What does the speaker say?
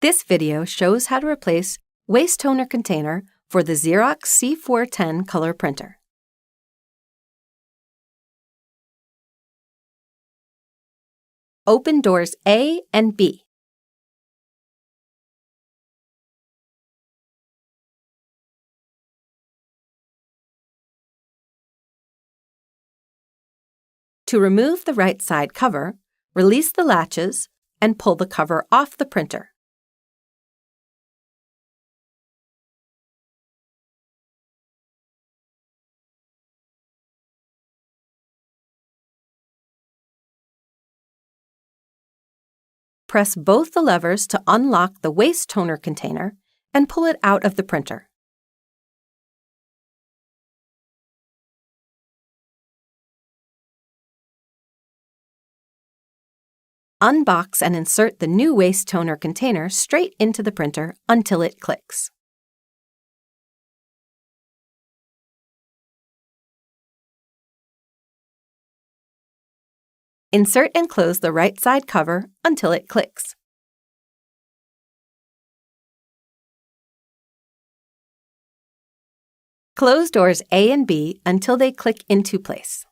This video shows how to replace waste toner container for the Xerox C410 color printer. Open doors A and B. To remove the right side cover, release the latches and pull the cover off the printer. Press both the levers to unlock the waste toner container and pull it out of the printer. Unbox and insert the new waste toner container straight into the printer until it clicks. Insert and close the right side cover until it clicks. Close doors A and B until they click into place.